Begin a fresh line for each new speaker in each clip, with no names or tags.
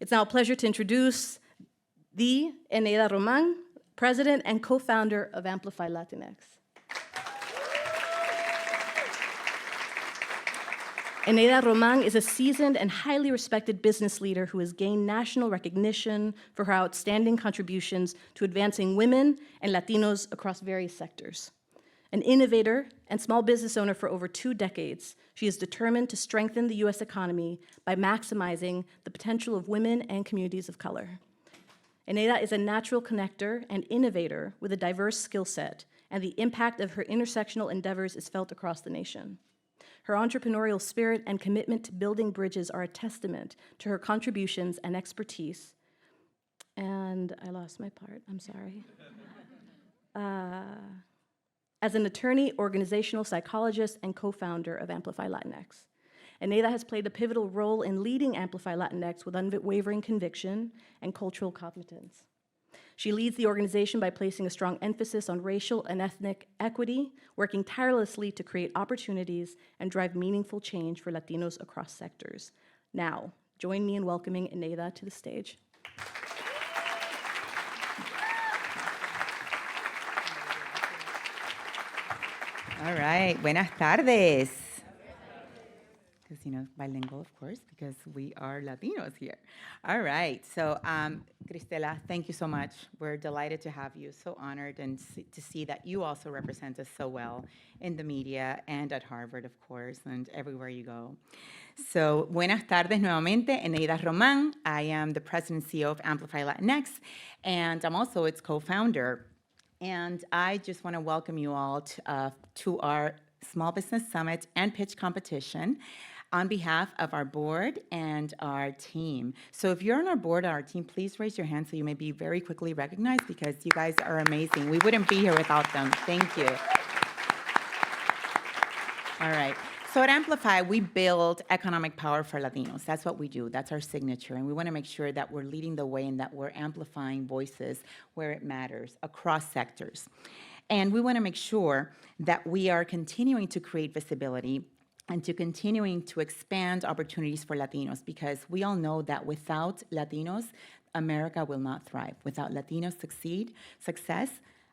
It's now a pleasure to introduce the Eneida Roman, president and co-founder of Amplify Latinx. Eneida Roman is a seasoned and highly respected business leader who has gained national recognition for her outstanding contributions to advancing women and Latinos across various sectors. An innovator and small business owner for over 2 decades, she is determined to strengthen the U.S. economy by maximizing the potential of women and communities of color. Eneida is a natural connector and innovator with a diverse skill set, and the impact of her intersectional endeavors is felt across the nation. Her entrepreneurial spirit and commitment to building bridges are a testament to her contributions and expertise. And I lost my part, I'm sorry. As an attorney, organizational psychologist, and co-founder of Amplify Latinx. Eneida has played a pivotal role in leading Amplify Latinx with unwavering conviction and cultural competence. She leads the organization by placing a strong emphasis on racial and ethnic equity, working tirelessly to create opportunities and drive meaningful change for Latinos across sectors. Now, join me in welcoming Eneida to the stage.
All right, buenas tardes. Because, bilingual, of course, because we are Latinos here. All right, so Cristela, thank you so much. We're delighted to have you, so honored, and to see that you also represent us so well in the media and at Harvard, of course, and everywhere you go. So, buenas tardes nuevamente, Eneida Roman. I am the president and CEO of Amplify Latinx, and I'm also its co-founder. And I just want to welcome you all to our Small Business Summit and Pitch Competition on behalf of our board and our team. So if you're on our board or our team, please raise your hand so you may be very quickly recognized, because you guys are amazing. We wouldn't be here without them. Thank you. All right. So at Amplify, we build economic power for Latinos. That's what we do. That's our signature. And we want to make sure that we're leading the way and that we're amplifying voices where it matters across sectors. And we want to make sure that we are continuing to create visibility and to continuing to expand opportunities for Latinos, because we all know that without Latinos, America will not thrive. Without Latino success,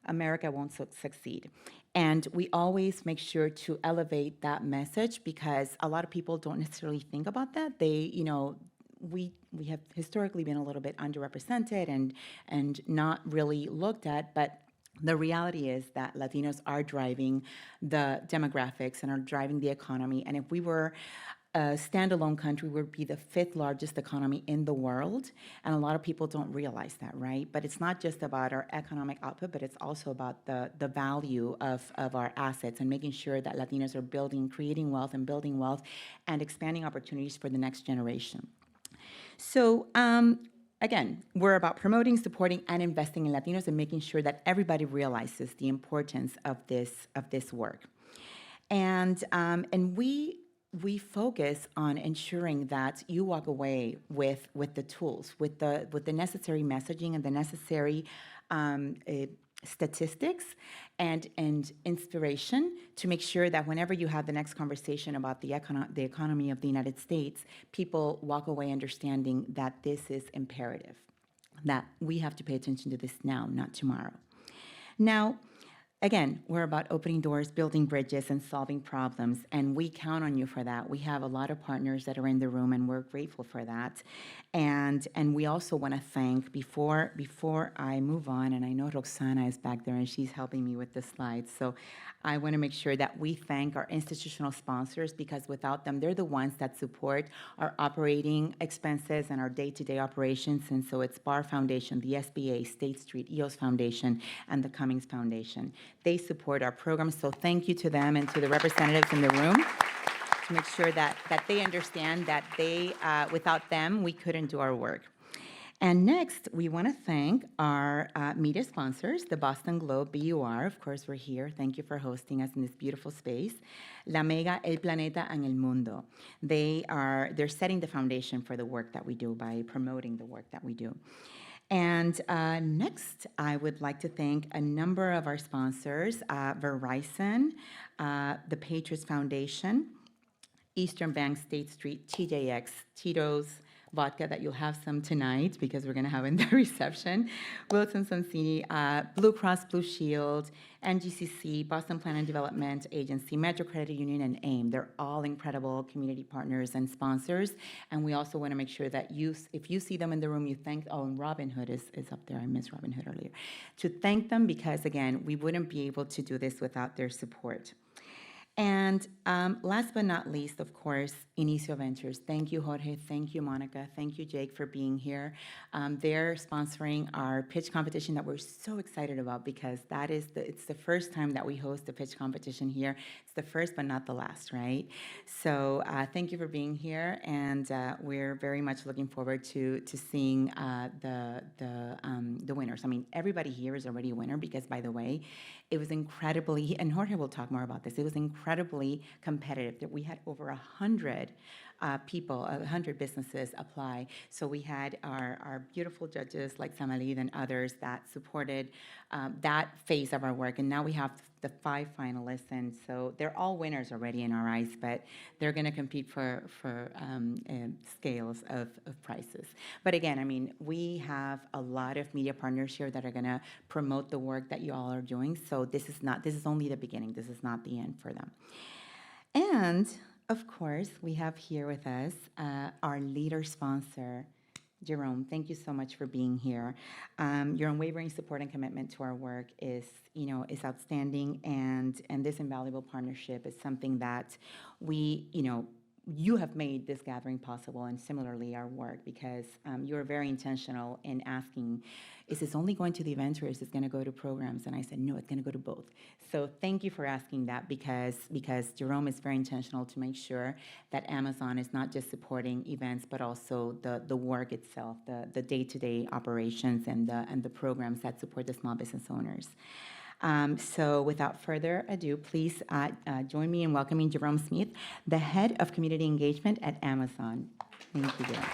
America won't succeed. And we always make sure to elevate that message, because a lot of people don't necessarily think about that. We have historically been a little bit underrepresented and not really looked at, but the reality is that Latinos are driving the demographics and are driving the economy. And if we were a standalone country, we would be the 5th largest economy in the world. And a lot of people don't realize that, right? But it's not just about our economic output, but it's also about the value of our assets and making sure that Latinos are creating wealth and building wealth and expanding opportunities for the next generation. So, again, we're about promoting, supporting, and investing in Latinos and making sure that everybody realizes the importance of this work. And we focus on ensuring that you walk away with the tools, with the necessary messaging and the necessary statistics and inspiration to make sure that whenever you have the next conversation about the economy of the United States, people walk away understanding that this is imperative, that we have to pay attention to this now, not tomorrow. Now, again, we're about opening doors, building bridges, and solving problems, and we count on you for that. We have a lot of partners that are in the room, and we're grateful for that. And we also want to thank, before I move on, and I know Roxana is back there, and she's helping me with the slides, so I want to make sure that we thank our institutional sponsors, because without them, they're the ones that support our operating expenses and our day-to-day operations. And so it's Barr Foundation, the SBA, State Street, EOS Foundation, and the Cummings Foundation. They support our programs, so thank you to them and to the representatives in the room to make sure that they understand that without them, we couldn't do our work. And next, we want to thank our media sponsors, the Boston Globe, BUR. Of course, we're here. Thank you for hosting us in this beautiful space. La Mega, El Planeta, and El Mundo. They're setting the foundation for the work that we do by promoting the work that we do. And next, I would like to thank a number of our sponsors, Verizon, the Patriots Foundation, Eastern Bank, State Street, TJX, Tito's, vodka that you'll have some tonight because we're going to have in the reception. Wilson Sonsini, Blue Cross Blue Shield, NGCC, Boston Plan and Development Agency, Metro Credit Union, and AIM. They're all incredible community partners and sponsors. And we also want to make sure that if you see them in the room, you thank, and Robin Hood is up there. I missed Robin Hood earlier. To thank them because, again, we wouldn't be able to do this without their support. And last but not least, of course, Inicio Ventures. Thank you, Jorge. Thank you, Monica. Thank you, Jake, for being here. They're sponsoring our pitch competition that we're so excited about because it's the first time that we host a pitch competition here. It's the first, but not the last, right? So thank you for being here, and we're very much looking forward to seeing the winners. I mean, everybody here is already a winner because, by the way, it was incredibly, and Jorge will talk more about this, it was incredibly competitive. That we had over 100 people, 100 businesses apply. So we had our beautiful judges like Samalid and others that supported that phase of our work. And now we have the 5 finalists, and so they're all winners already in our eyes, but they're going to compete for scales of prices. But again, I mean, we have a lot of media partners here that are going to promote the work that you all are doing. So this is only the beginning. This is not the end for them. And of course, we have here with us our leader sponsor, Jerome. Thank you so much for being here. Your unwavering support and commitment to our work is outstanding, and this invaluable partnership is something that you have made this gathering possible, and similarly our work, because you are very intentional in asking, is this only going to the events or is this going to go to programs? And I said, no, it's going to go to both. So thank you for asking that, because Jerome is very intentional to make sure that Amazon is not just supporting events, but also the work itself, the day-to-day operations and the programs that support the small business owners. So without further ado, please join me in welcoming Jerome Smith, the Head of Community Engagement at Amazon. Thank you, Jerome.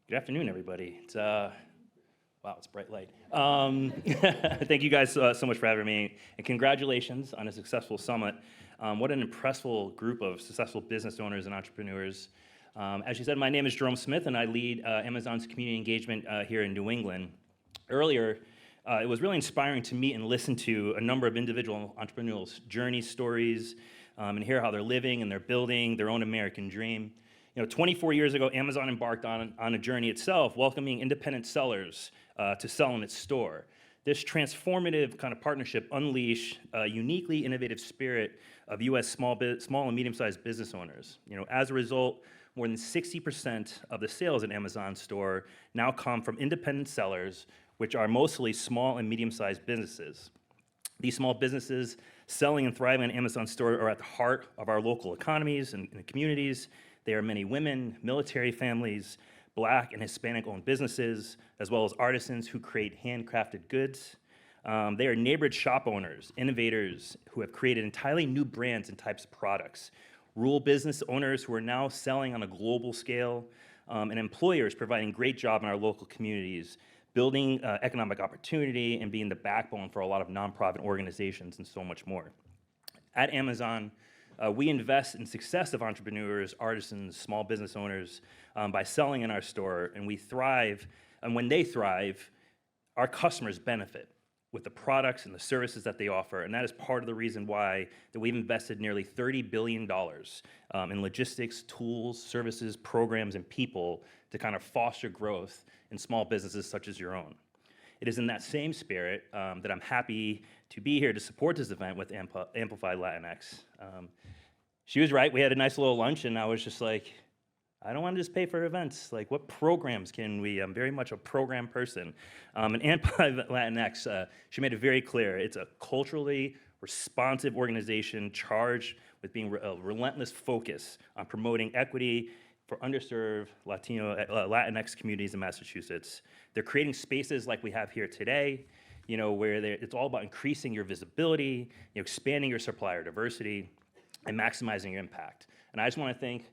Good afternoon, everybody. Wow, it's bright light. Thank you guys so much for having me, and congratulations on a successful summit. What an impressive group of successful business owners and entrepreneurs. As you said, my name is Jerome Smith, and I lead Amazon's community engagement here in New England. Earlier, it was really inspiring to meet and listen to a number of individual entrepreneurs' journey stories, and hear how they're living and they're building their own American dream. 24 years ago, Amazon embarked on a journey itself, welcoming independent sellers to sell in its store. This transformative kind of partnership unleashed a uniquely innovative spirit of U.S. small and medium-sized business owners. As a result, more than 60% of the sales in Amazon store now come from independent sellers, which are mostly small and medium-sized businesses. These small businesses selling and thriving on Amazon store are at the heart of our local economies and communities. They are many women, military families, Black and Hispanic-owned businesses, as well as artisans who create handcrafted goods. They are neighborhood shop owners, innovators who have created entirely new brands and types of products, rural business owners who are now selling on a global scale, and employers providing great jobs in our local communities, building economic opportunity and being the backbone for a lot of nonprofit organizations and so much more. At Amazon, we invest in success of entrepreneurs, artisans, small business owners by selling in our store, and we thrive. And when they thrive, our customers benefit with the products and the services that they offer, and that is part of the reason why that we've invested nearly $30 billion in logistics, tools, services, programs, and people to kind of foster growth in small businesses such as your own. It is in that same spirit that I'm happy to be here to support this event with Amplify Latinx. She was right, we had a nice little lunch, and I was just like, I don't want to just pay for events. Like, what programs can we? I'm very much a program person. And Amplify Latinx, she made it very clear, it's a culturally responsive organization charged with being a relentless focus on promoting equity for underserved Latinx communities in Massachusetts. They're creating spaces like we have here today, where it's all about increasing your visibility, expanding your supplier diversity, and maximizing your impact. And I just want to thank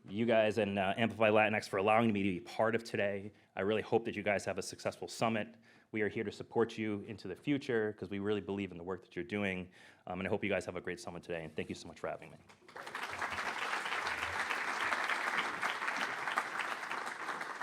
you guys and Amplify Latinx for allowing me to be part of today. I really hope that you guys have a successful summit. We are here to support you into the future because we really believe in the work that you're doing. And I hope you guys have a great summit today. And thank you so much for having me.